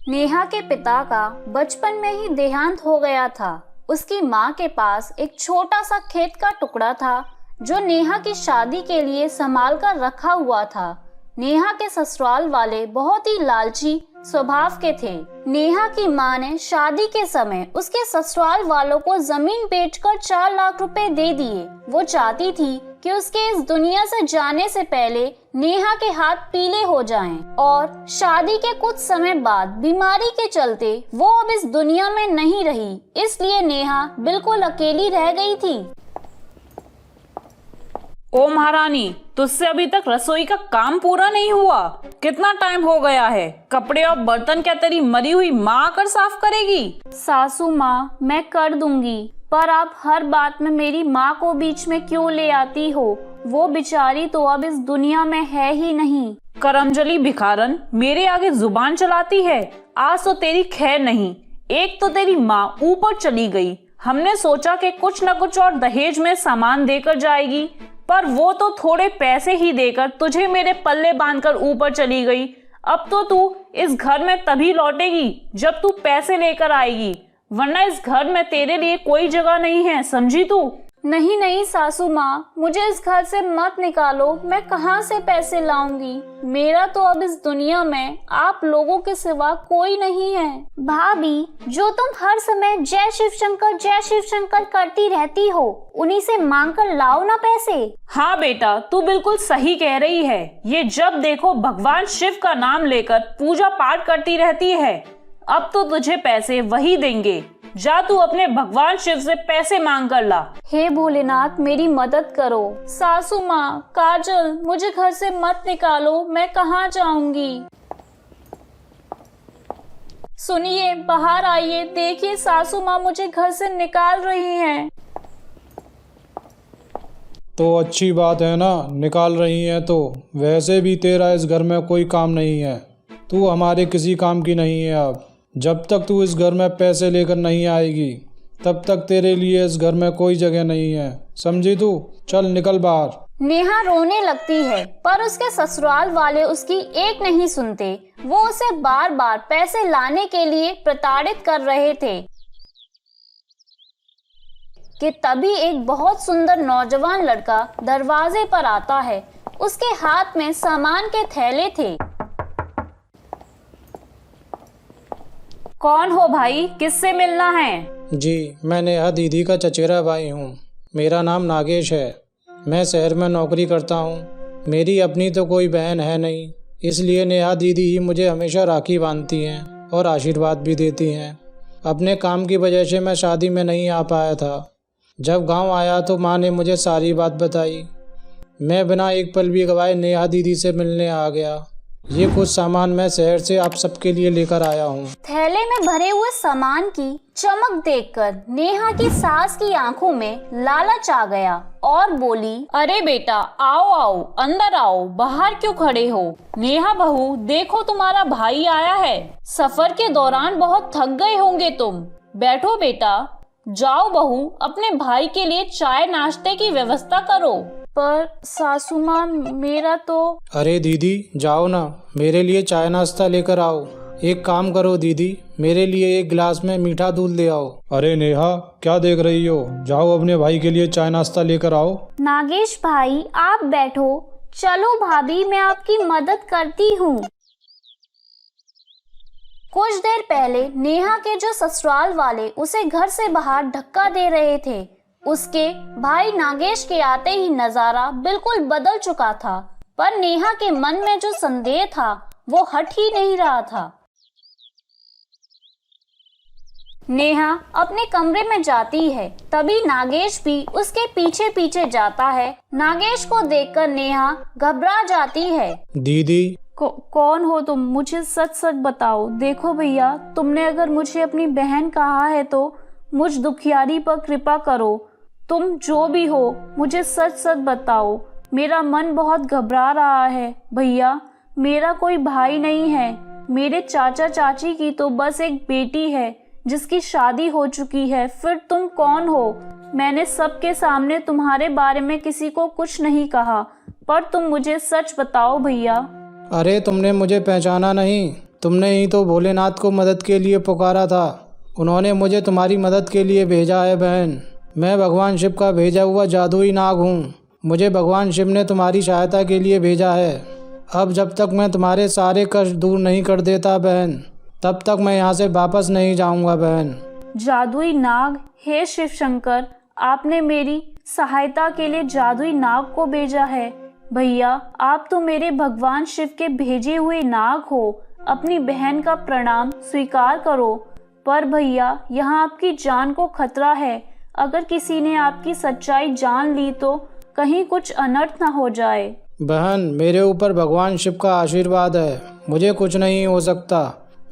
नेहा के पिता का बचपन में ही देहांत हो गया था। उसकी माँ के पास एक छोटा सा खेत का टुकड़ा था जो नेहा की शादी के लिए संभाल कर रखा हुआ था। नेहा के ससुराल वाले बहुत ही लालची स्वभाव के थे। नेहा की माँ ने शादी के समय उसके ससुराल वालों को जमीन बेचकर 4 लाख रुपए दे दिए। वो चाहती थी कि उसके इस दुनिया से जाने से पहले नेहा के हाथ पीले हो जाएं और शादी के कुछ समय बाद बीमारी के चलते वो अब इस दुनिया में नहीं रही, इसलिए नेहा बिल्कुल अकेली रह गई थी। ओ महारानी, तुझसे अभी तक रसोई का काम पूरा नहीं हुआ? कितना टाइम हो गया है? कपड़े और बर्तन क्या तेरी मरी हुई माँ आकर साफ करेगी? सासू माँ, मैं कर दूंगी, पर आप हर बात में मेरी माँ को बीच में क्यों ले आती हो? वो बेचारी तो अब इस दुनिया में है ही नहीं। करमजली भिखारन, मेरे आगे जुबान चलाती है। आज तो तेरी खैर नहीं। एक तो तेरी माँ ऊपर चली गई, हमने सोचा कि कुछ न कुछ और दहेज में सामान देकर जाएगी, पर वो तो थोड़े पैसे ही देकर तुझे मेरे पल्ले बांधकर ऊपर चली गई। अब तो तू इस घर में तभी लौटेगी जब तू पैसे लेकर आएगी, वरना इस घर में तेरे लिए कोई जगह नहीं है, समझी तू? नहीं नहीं सासू माँ, मुझे इस घर से मत निकालो। मैं कहाँ से पैसे लाऊंगी? मेरा तो अब इस दुनिया में आप लोगों के सिवा कोई नहीं है। भाभी, जो तुम हर समय जय शिव शंकर करती रहती हो, उन्हीं से मांग कर लाओ ना पैसे। हाँ बेटा, तू बिल्कुल सही कह रही है। ये जब देखो भगवान शिव का नाम लेकर पूजा पाठ करती रहती है। अब तो तुझे पैसे वही देंगे। जा तू अपने भगवान शिव से पैसे मांग कर ला। हे भोलेनाथ, मेरी मदद करो। सासू माँ, काजल, मुझे घर से मत निकालो, मैं कहाँ जाऊंगी? सुनिए, बाहर आइए, देखिए सासू माँ मुझे घर से निकाल रही हैं। तो अच्छी बात है ना, निकाल रही हैं तो। वैसे भी तेरा इस घर में कोई काम नहीं है, तू हमारे किसी काम की नहीं है। अब जब तक तू इस घर में पैसे लेकर नहीं आएगी तब तक तेरे लिए इस घर में कोई जगह नहीं है, समझी तू? चल निकल बाहर। नेहा रोने लगती है, पर उसके ससुराल वाले उसकी एक नहीं सुनते। वो उसे बार बार पैसे लाने के लिए प्रताड़ित कर रहे थे कि तभी एक बहुत सुंदर नौजवान लड़का दरवाजे पर आता है। उसके हाथ में सामान के थैले थे। कौन हो भाई, किससे मिलना है? जी, मैं नेहा दीदी का चचेरा भाई हूँ। मेरा नाम नागेश है। मैं शहर में नौकरी करता हूँ। मेरी अपनी तो कोई बहन है नहीं, इसलिए नेहा दीदी ही मुझे हमेशा राखी बांधती हैं और आशीर्वाद भी देती हैं। अपने काम की वजह से मैं शादी में नहीं आ पाया था। जब गांव आया तो माँ ने मुझे सारी बात बताई। मैं बिना एक पल भी गवाए नेहा दीदी से मिलने आ गया। ये कुछ सामान मैं शहर से आप सबके लिए लेकर आया हूँ। थैले में भरे हुए सामान की चमक देखकर नेहा की सास की आंखों में लालच आ गया और बोली, अरे बेटा, आओ आओ, अंदर आओ, बाहर क्यों खड़े हो? नेहा बहू, देखो तुम्हारा भाई आया है। सफर के दौरान बहुत थक गए होंगे तुम। बैठो बेटा। जाओ बहू, अपने भाई के लिए चाय नाश्ते की व्यवस्था करो। पर सासू माँ, मेरा तो। अरे दीदी, जाओ ना, मेरे लिए चाय नाश्ता लेकर आओ। एक काम करो दीदी, मेरे लिए एक गिलास में मीठा दूध ले आओ। अरे नेहा, क्या देख रही हो? जाओ अपने भाई के लिए चाय नाश्ता लेकर आओ। नागेश भाई, आप बैठो। चलो भाभी, मैं आपकी मदद करती हूँ। कुछ देर पहले नेहा के जो ससुराल वाले उसे घर से बाहर धक्का दे रहे थे, उसके भाई नागेश के आते ही नजारा बिल्कुल बदल चुका था। पर नेहा के मन में जो संदेह था वो हट ही नहीं रहा था। नेहा अपने कमरे में जाती है, तभी नागेश भी उसके पीछे पीछे जाता है। नागेश को देखकर नेहा घबरा जाती है। दीदी, कौन हो तुम? मुझे सच सच बताओ। देखो भैया, तुमने अगर मुझे अपनी बहन कहा है तो मुझ दुखियारी पर कृपा करो। तुम जो भी हो, मुझे सच सच बताओ। मेरा मन बहुत घबरा रहा है। भैया, मेरा कोई भाई नहीं है। मेरे चाचा चाची की तो बस एक बेटी है जिसकी शादी हो चुकी है। फिर तुम कौन हो? मैंने सबके सामने तुम्हारे बारे में किसी को कुछ नहीं कहा, पर तुम मुझे सच बताओ भैया। अरे तुमने मुझे पहचाना नहीं? तुमने ही तो भोलेनाथ को मदद के लिए पुकारा था। उन्होंने मुझे तुम्हारी मदद के लिए भेजा है बहन। मैं भगवान शिव का भेजा हुआ जादुई नाग हूँ। मुझे भगवान शिव ने तुम्हारी सहायता के लिए भेजा है। अब जब तक मैं तुम्हारे सारे कष्ट दूर नहीं कर देता बहन, तब तक मैं यहाँ से वापस नहीं जाऊँगा बहन। जादुई नाग, हे शिव शंकर, आपने मेरी सहायता के लिए जादुई नाग को भेजा है। भैया, आप तो मेरे भगवान शिव के भेजे हुए नाग हो। अपनी बहन का प्रणाम स्वीकार करो। पर भैया, यहाँ आपकी जान को खतरा है। अगर किसी ने आपकी सच्चाई जान ली तो कहीं कुछ अनर्थ न हो जाए। बहन, मेरे ऊपर भगवान शिव का आशीर्वाद है। मुझे कुछ नहीं हो सकता।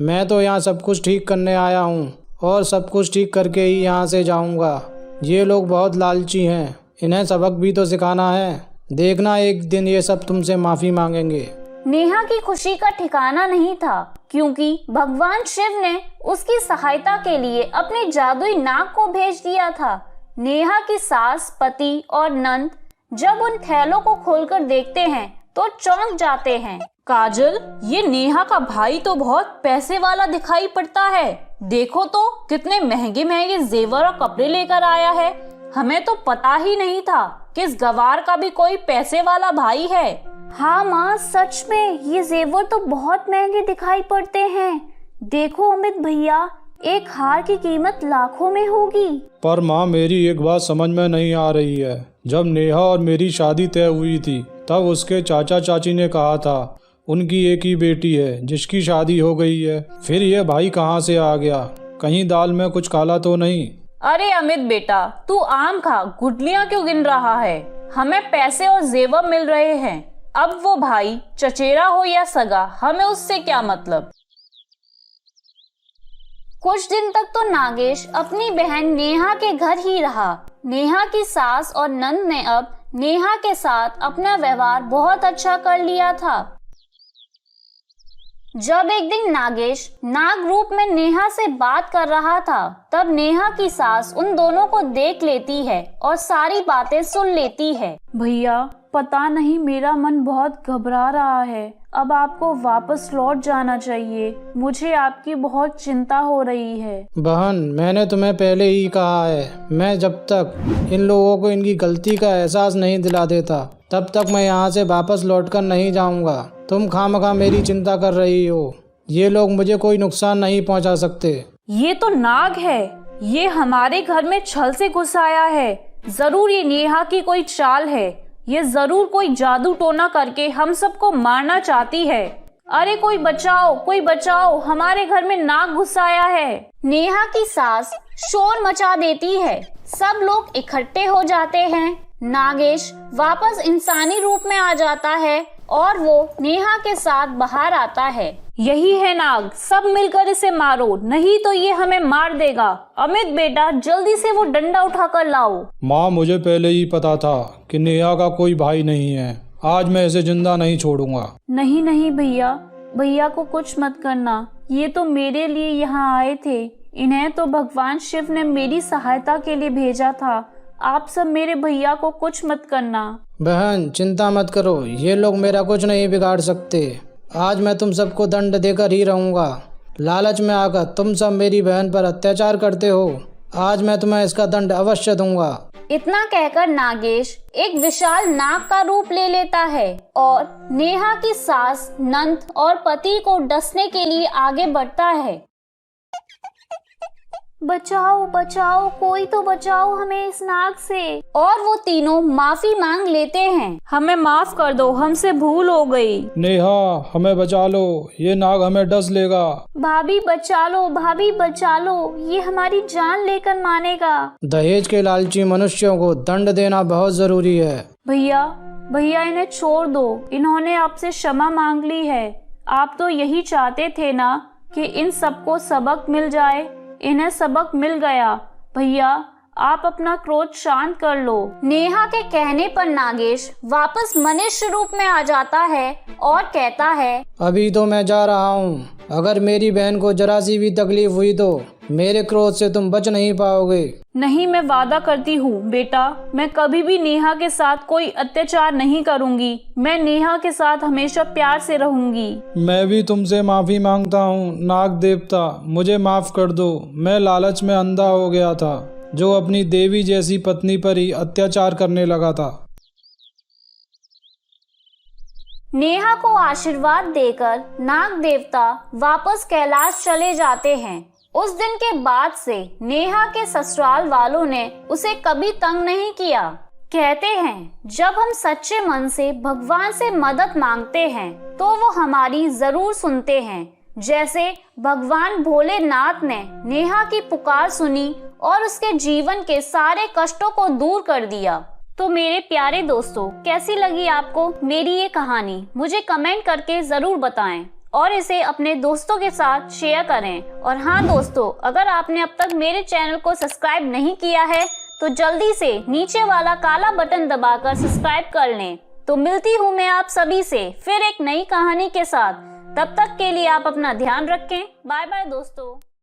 मैं तो यहाँ सब कुछ ठीक करने आया हूँ और सब कुछ ठीक करके ही यहाँ से जाऊँगा। ये लोग बहुत लालची हैं, इन्हें सबक भी तो सिखाना है। देखना, एक दिन ये सब तुमसे माफ़ी मांगेंगे। नेहा की खुशी का ठिकाना नहीं था, क्योंकि भगवान शिव ने उसकी सहायता के लिए अपने जादुई नाग को भेज दिया था। नेहा की सास, पति और नंद जब उन थैलों को खोलकर देखते हैं तो चौंक जाते हैं। काजल, ये नेहा का भाई तो बहुत पैसे वाला दिखाई पड़ता है। देखो तो कितने महंगे महंगे जेवर और कपड़े लेकर आया है। हमें तो पता ही नहीं था कि इस गवार का भी कोई पैसे वाला भाई है। हाँ माँ, सच में ये जेवर तो बहुत महंगे दिखाई पड़ते हैं। देखो अमित भैया, एक हार की कीमत लाखों में होगी। पर माँ, मेरी एक बात समझ में नहीं आ रही है। जब नेहा और मेरी शादी तय हुई थी तब उसके चाचा चाची ने कहा था उनकी एक ही बेटी है जिसकी शादी हो गई है। फिर ये भाई कहाँ से आ गया? कहीं दाल में कुछ काला तो नहीं? अरे अमित बेटा, तू आम खा, गुठलियाँ क्यों गिन रहा है? हमें पैसे और जेवर मिल रहे हैं। अब वो भाई चचेरा हो या सगा, हमें उससे क्या मतलब। कुछ दिन तक तो नागेश अपनी बहन नेहा के घर ही रहा। नेहा की सास और नंद ने अब नेहा के साथ अपना व्यवहार बहुत अच्छा कर लिया था। जब एक दिन नागेश नाग रूप में नेहा से बात कर रहा था, तब नेहा की सास उन दोनों को देख लेती है और सारी बातें सुन लेती है। भैया, पता नहीं, मेरा मन बहुत घबरा रहा है। अब आपको वापस लौट जाना चाहिए। मुझे आपकी बहुत चिंता हो रही है। बहन, मैंने तुम्हें पहले ही कहा है, मैं जब तक इन लोगों को इनकी गलती का एहसास नहीं दिला देता तब तक मैं यहाँ से वापस लौटकर नहीं जाऊँगा। तुम खामखा मेरी चिंता कर रही हो। ये लोग मुझे कोई नुकसान नहीं पहुँचा सकते। ये तो नाग है। ये हमारे घर में छल से घुस आया है। जरूर ये नेहा की कोई चाल है। ये जरूर कोई जादू टोना करके हम सबको मारना चाहती है। अरे कोई बचाओ, कोई बचाओ, हमारे घर में नाग घुस आया है। नेहा की सास शोर मचा देती है। सब लोग इकट्ठे हो जाते हैं। नागेश वापस इंसानी रूप में आ जाता है और वो नेहा के साथ बाहर आता है। यही है नाग, सब मिलकर इसे मारो, नहीं तो ये हमें मार देगा। अमित बेटा, जल्दी से वो डंडा उठाकर लाओ। माँ, मुझे पहले ही पता था कि नेहा का कोई भाई नहीं है। आज मैं इसे जिंदा नहीं छोड़ूंगा। नहीं नहीं भैया, भैया को कुछ मत करना। ये तो मेरे लिए यहाँ आए थे। इन्हें तो भगवान शिव ने मेरी सहायता के लिए भेजा था। आप सब मेरे भैया को कुछ मत करना। बहन, चिंता मत करो, ये लोग मेरा कुछ नहीं बिगाड़ सकते। आज मैं तुम सबको दंड देकर ही रहूंगा। लालच में आकर तुम सब मेरी बहन पर अत्याचार करते हो। आज मैं तुम्हें इसका दंड अवश्य दूंगा। इतना कहकर नागेश एक विशाल नाग का रूप ले लेता है और नेहा की सास, नंद और पति को डसने के लिए आगे बढ़ता है। बचाओ बचाओ, कोई तो बचाओ हमें इस नाग से। और वो तीनों माफी मांग लेते हैं। हमें माफ कर दो, हमसे भूल हो गई। नेहा, हमें बचा लो, ये नाग हमें डस लेगा। भाभी बचा लो, भाभी बचा लो, ये हमारी जान लेकर मानेगा। दहेज के लालची मनुष्यों को दंड देना बहुत जरूरी है। भैया, भैया इन्हें छोड़ दो। इन्होंने आपसे क्षमा मांग ली है। आप तो यही चाहते थे ना कि इन सबको सबक मिल जाए। इन्हें सबक मिल गया। भैया, आप अपना क्रोध शांत कर लो। नेहा के कहने पर नागेश वापस मनुष्य रूप में आ जाता है और कहता है, अभी तो मैं जा रहा हूँ। अगर मेरी बहन को जरा सी भी तकलीफ हुई तो मेरे क्रोध से तुम बच नहीं पाओगे। नहीं, मैं वादा करती हूँ बेटा, मैं कभी भी नेहा के साथ कोई अत्याचार नहीं करूँगी। मैं नेहा के साथ हमेशा प्यार से रहूँगी। मैं भी तुमसे माफ़ी मांगता हूँ नाग देवता, मुझे माफ़ कर दो। मैं लालच में अंधा हो गया था, जो अपनी देवी जैसी पत्नी पर ही अत्याचार करने लगा था। नेहा को आशीर्वाद देकर नाग देवता वापस कैलाश चले जाते हैं। उस दिन के बाद से नेहा के ससुराल वालों ने उसे कभी तंग नहीं किया। कहते हैं, जब हम सच्चे मन से भगवान से मदद मांगते हैं तो वो हमारी जरूर सुनते हैं। जैसे भगवान भोलेनाथ ने नेहा की पुकार सुनी और उसके जीवन के सारे कष्टों को दूर कर दिया। तो मेरे प्यारे दोस्तों, कैसी लगी आपको मेरी ये कहानी? मुझे कमेंट करके जरूर बताएं और इसे अपने दोस्तों के साथ शेयर करें। और हाँ दोस्तों, अगर आपने अब तक मेरे चैनल को सब्सक्राइब नहीं किया है तो जल्दी से नीचे वाला काला बटन दबाकर सब्सक्राइब कर लें। तो मिलती हूँ मैं आप सभी से फिर एक नई कहानी के साथ। तब तक के लिए आप अपना ध्यान रखें। बाय बाय दोस्तों।